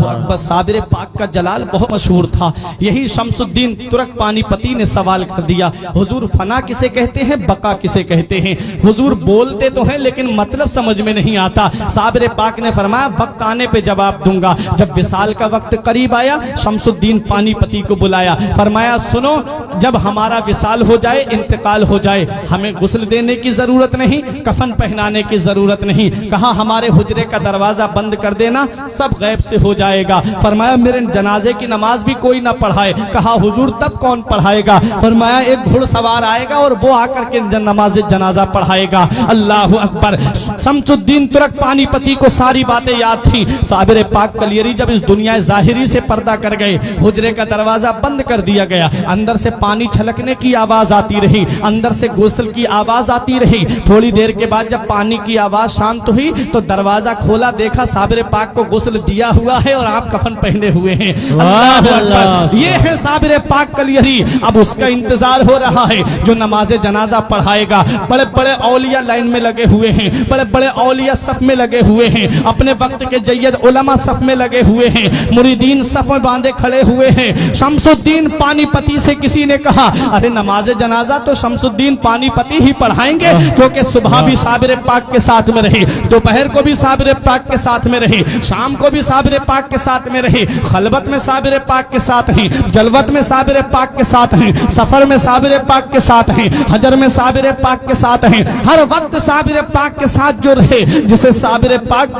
अकबर। साबिर पाक का जलाल बहुत मशहूर था। यही शमसुद्दीन तुर्क पानीपती ने सवाल कर दिया, हुजूर फना किसे कहते हैं, बका किसे कहते हैं? हुजूर बोलते तो हैं लेकिन मतलब समझ में नहीं आता। साबिर पाक ने फरमाया वक्त आने पे जवाब दूंगा। जब विसाल का वक्त करीब आया, शमसुद्दीन पानीपती को बुलाया, फरमाया सुनो, जब हमारा विसाल हो जाए, इंतकाल हो जाए, हमें गुस्ल देने की जरूरत नहीं, कफन पहनाने की जरूरत नहीं। कहा हमारे हुजरे का दरवाजा बंद कर देना, सब गैब से हो जाएगा। फरमाया मेरे जनाजे की नमाज भी कोई ना पढ़ाए। कहा हुजूर तब कौन पढ़ाएगा? फरमाया एक घुड़सवार आएगा और वो आकर के नमाज जनाजा पढ़ाएगा। अल्लाह अकबर। शमसुद्दीन तुर्क पानीपती को सारी बातें याद थी। साबिर पाक कलियरी जब इस दुनिया ज़ाहिरी से पर्दा कर गए, हुजरे का दरवाजा बंद कर दिया गया, अंदर से पानी छलकने की आवाज आती रही, अंदर से गुस्ल की आवाज आती रही। थोड़ी देर के बाद जब पानी की आवाज शांत हुई तो दरवाजा खोला, देखा साबिर पाक को गुस्ल दिया हुआ है और आप कफन पहने हुए हैं। अल्लाह अकबर। ये है साबिर पाक कलियरी। अब उसका इंतजार हो रहा है जो नमाज जनाजा पढ़ाएगा। बड़े बड़े औलिया लाइन में लगे हुए हैं, बड़े बड़े औलिया सफ में लगे हुए हैं, अपने वक्त के जय्यद उलमा सफ में लगे हुए हैं, मुरीदीन सफ में बांधे खड़े हुए हैं। शमसुद्दीन पानीपती से किसी ने कहा अरे नमाज जनाजा तो शमसुद्दीन पानीपती ही पढ़ाएंगे, क्योंकि सुबह भी साबिर पाक के साथ में रहे, दोपहर को भी साबिर पाक के साथ में रहे, शाम को भी साबिर पाक के साथ में रहे, खलबत में साबिर पाक के साथ हैं, जलवत में साबिर पाक के साथ हैं, सफर में साबिर पाक के साथ हैं, हजर में साबिर पाक के साथ हैं। हर वक्त साबिर पाक के साथ जो रहे, जिसे साबिर पाक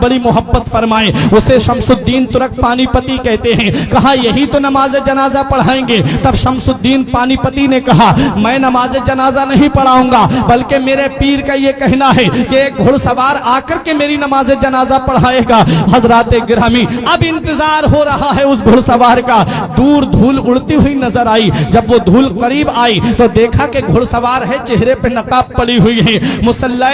बड़ी मोहब्बत फरमाए, उसे शमसुद्दीन तुर्क पानीपती कहते हैं। कहा यही तो नमाज जनाजा पढ़ाएंगे। तब शमसुद्दीन पानीपती ने कहा मैं नमाज जनाजा नहीं पढ़ाऊंगा, बल्कि मेरे पीर का ये कहना है कि एक घुड़सवार आकर के मेरी नमाज जनाजा पढ़ाएगा। हजरात गिरामी, अब इंतजार हो रहा है उस घुड़सवार का। दूर धूल उड़ती हुई नजर आई। जब वो धूल करीब आई तो देखा कि घुड़सवार है, चेहरे पे नकाब पड़ी हुई है, मुसल्ले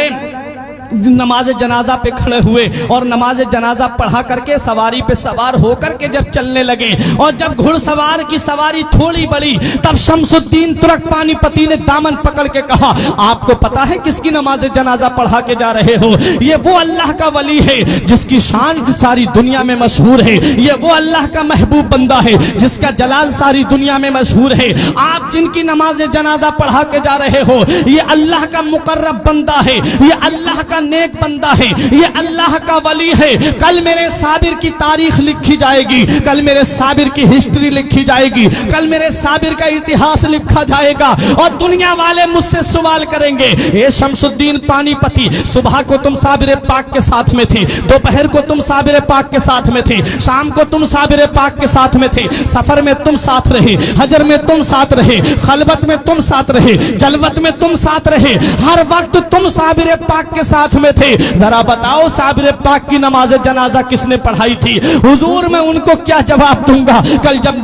नमाज जनाजा पे खड़े हुए और नमाज जनाजा पढ़ा करके सवारी पे सवार होकर के जब चलने लगे, और जब घुड़सवार की सवारी थोड़ी बड़ी, तब शमसुद्दीन तुर्क पानीपती ने दामन पकड़ के कहा आपको पता है किसकी नमाज जनाजा पढ़ा के जा रहे हो? ये वो अल्लाह का वली है जिसकी शान सारी दुनिया में मशहूर है, ये वो अल्लाह का महबूब बंदा है जिसका जलाल सारी दुनिया में मशहूर है। आप जिनकी नमाज जनाजा पढ़ा के जा रहे हो, ये अल्लाह का मुकर्रब बंदा है, ये अल्लाह का नेक बंदा है, ये अल्लाह का वली है। कल मेरे साबिर की तारीख लिखी जाएगी, कल मेरे साबिर की हिस्ट्री लिखी जाएगी, कल मेरे साबिर का इतिहास लिखा जाएगा और दुनिया वाले मुझसे सवाल करेंगे ए शमसुद्दीन पानीपती, सुबह को तुम साबिर पाक के साथ में थे, दोपहर को तुम साबिर पाक के साथ में थे, शाम को तुम साबिर पाक के साथ में थे, सफर में तुम साथ रहे, हजर में तुम साथ रहे, खलबत में तुम साथ रहे, जलवत में तुम साथ रहे, हर वक्त तुम साबिर पाक के साथ में थे। जरा बताओ साबिर पाक की नमाज जनाजा किसने पढ़ाई थी? हुजूर मैं उनको क्या जवाब दूंगा? कल जब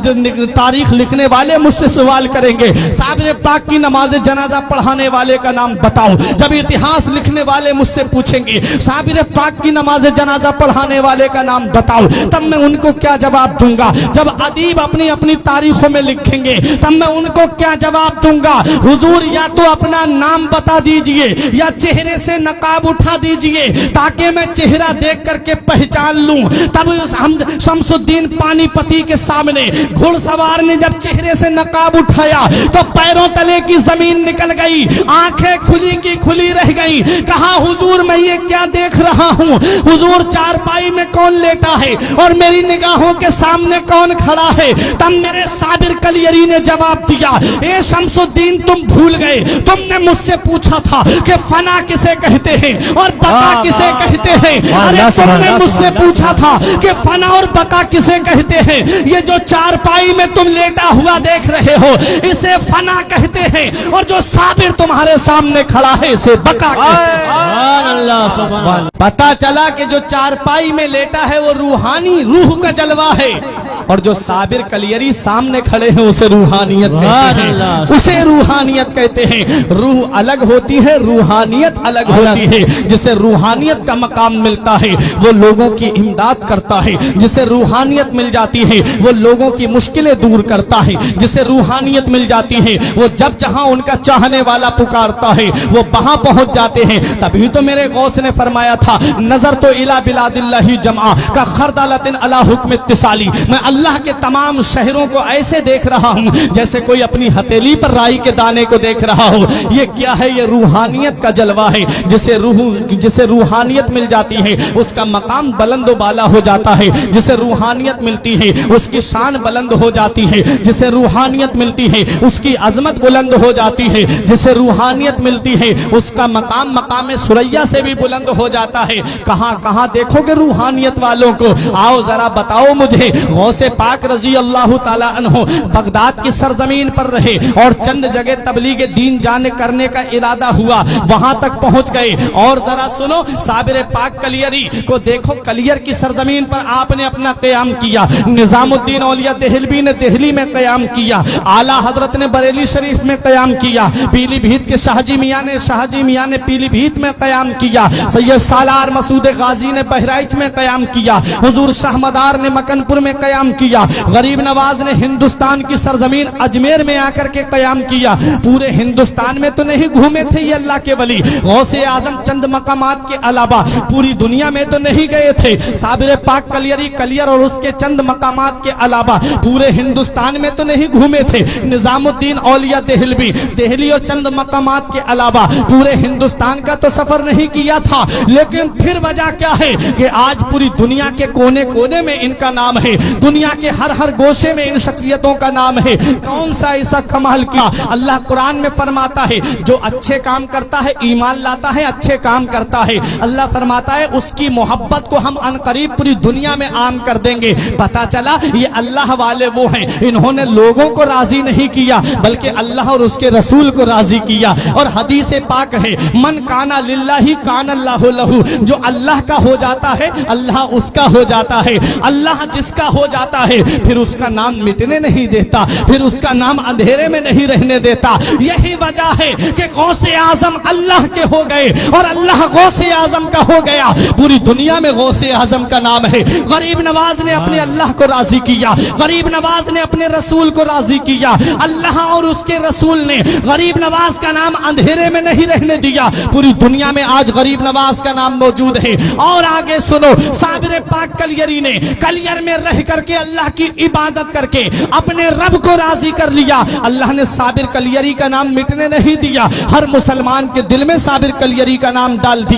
तारीख लिखने वाले मुझसे सवाल करेंगे साबिर पाक की नमाज जनाजा पढ़ाने वाले का नाम बताओ, जब इतिहास लिखने वाले मुझसे पूछेंगे साबिर पाक की नमाज जनाजा पढ़ाने वाले का नाम बताओ, तब मैं उनको क्या जवाब दूंगा? जब अदीब अपनी अपनी तारीखों में लिखेंगे तब मैं उनको क्या जवाब दूंगा? हुजूर या तो अपना नाम बता दीजिए या चेहरे से नकाब उठा दीजिए ताकि मैं चेहरा देख करके पहचान लूं। तब हम शमसुद्दीन पानीपती के सामने घुड़सवार ने जब चेहरे से नकाब उठाया तो पैरों तले की जमीन निकल गई, आंखें खुली की खुली रह गई। कहा हुजूर मैं ये क्या देख रहा हूं? हुजूर चारपाई में कौन लेटा है और मेरी निगाहों के सामने कौन खड़ा है? तब मेरे साबिर कलियरी ने जवाब दिया ए शमसुद्दीन तुम भूल गए, तुमने मुझसे पूछा था कि फना किसे कहते हैं और बका किसे कहते हैं। अरे तुमने मुझसे पूछा था कि फना और बका किसे कहते हैं। ये जो चारपाई में तुम लेटा हुआ देख रहे हो इसे फना कहते हैं और जो साबिर तुम्हारे सामने खड़ा है इसे बका कहते हैं। पता चला कि जो चारपाई में लेटा है वो रूहानी रूह का जलवा है, اور جو صابر کلیری سامنے کھڑے ہیں اسے روحانیت کہتے ہیں، اسے روحانیت کہتے ہیں۔ روح الگ ہوتی ہے، روحانیت الگ ہوتی ہے۔ جسے روحانیت کا مقام ملتا ہے وہ لوگوں کی امداد کرتا ہے، جسے روحانیت مل جاتی ہے وہ لوگوں کی مشکلیں دور کرتا ہے، جسے روحانیت مل جاتی ہے وہ جب جہاں ان کا چاہنے والا پکارتا ہے وہ وہاں پہنچ جاتے ہیں۔ تبھی تو میرے غوث نے فرمایا تھا نظر تو الی بلاد اللہ جمعہ کا خردلۃ علی حکم اتصالی، میں اللہ کے تمام شہروں کو ایسے دیکھ رہا ہوں جیسے کوئی اپنی ہتھیلی پر رائی کے دانے کو دیکھ رہا ہو۔ یہ کیا ہے؟ یہ روحانیت کا جلوہ ہے۔ جسے روحانیت مل جاتی ہے اس کا مقام بلند و بالا ہو جاتا ہے، جسے روحانیت ملتی ہے اس کی شان بلند ہو جاتی ہے، جسے روحانیت ملتی ہے اس کی عظمت بلند ہو جاتی ہے، جسے روحانیت ملتی ہے اس کا مقام مقام ثریا سے بھی بلند ہو جاتا ہے۔ کہاں کہاں دیکھو گے روحانیت والوں کو؟ آؤ ذرا بتاؤ مجھے۔ غوث پاک رضی اللہ تعالیٰ عنہ بغداد کی سرزمین پر رہے اور چند جگہ تبلیغ دین جانے کرنے کا ارادہ ہوا، وہاں تک پہنچ گئے۔ اور ذرا سنو، صابر پاک کلیری کو دیکھو، کلیر کی سرزمین پر آپ نے اپنا قیام کیا، نظام الدین اولیاء دہلوی نے دہلی میں قیام کیا، اعلیٰ حضرت نے بریلی شریف میں قیام کیا، پیلی بھیت کے شاہ جی میاں نے پیلی بھیت میں قیام کیا، سید سالار مسعود غازی نے بہرائچ میں قیام کیا، حضور شاہ مدار نے مکن پور میں قیام کیا، غریب نواز نے ہندوستان کی سرزمین اجمیر میں آ کر کے قیام کیا۔ پورے ہندوستان میں تو نہیں گھومے تھے یہ اللہ کے ولی، غوث اعظم چند مقامات کے علاوہ پوری دنیا میں تو نہیں گئے تھے۔ صابر پاک کلیری کلیر اور اس کے چند مقامات کے علاوہ پورے ہندوستان میں تو نہیں گھومے تھے۔ نظام الدین اولیاء دہلوی دہلی اور چند مقامات کے علاوہ پورے ہندوستان کا تو سفر نہیں کیا تھا، لیکن پھر وجہ کیا ہے کہ آج پوری دنیا کے کونے کونے میں ان کا نام ہے، دنیا کے ہر گوشے میں ان شخصیتوں کا نام ہے۔ کون سا ایسا کمال کیا؟ اللہ قرآن میں فرماتا ہے جو اچھے کام کرتا ہے، ایمان لاتا ہے، اچھے کام کرتا ہے، اللہ فرماتا ہے اس کی محبت کو ہم عنقریب پوری دنیا میں عام کر دیں گے۔ پتا چلا یہ اللہ والے وہ ہیں، انہوں نے لوگوں کو راضی نہیں کیا بلکہ اللہ اور اس کے رسول کو راضی کیا۔ اور حدیث پاک ہے من کانا للہ کان اللہ لہو، جو اللہ کا ہو جاتا ہے اللہ اس کا ہو جاتا ہے۔ اللہ جس کا ہو جاتا ہے پھر اس کا نام مٹنے نہیں دیتا، پھر اس کا نام اندھیرے میں نہیں رہنے دیتا۔ یہی وجہ ہے کہ غوث اعظم اللہ کے ہو گئے اور اللہ غوث اعظم کا ہو گیا۔ پوری دنیا میں غوث اعظم کا نام ہے۔ غریب نواز نے اپنے اللہ کو راضی کیا، غریب نواز نے اپنے رسول کو راضی کیا، اللہ اور اس کے رسول نے غریب نواز کا نام اندھیرے میں نہیں رہنے دیا۔ پوری دنیا میں آج غریب نواز کا نام موجود ہے۔ اور آگے سنو، صابر پاک کلیری نے کلیر میں رہ کر کے اللہ کی عبادت کر کے اپنے رب کو راضی کر لیا۔ اللہ نے صابر کلیری کا نام مٹنے نہیں دیا، ہر مسلمان کے دل میں صابر کلیری کا نام ڈال دیا۔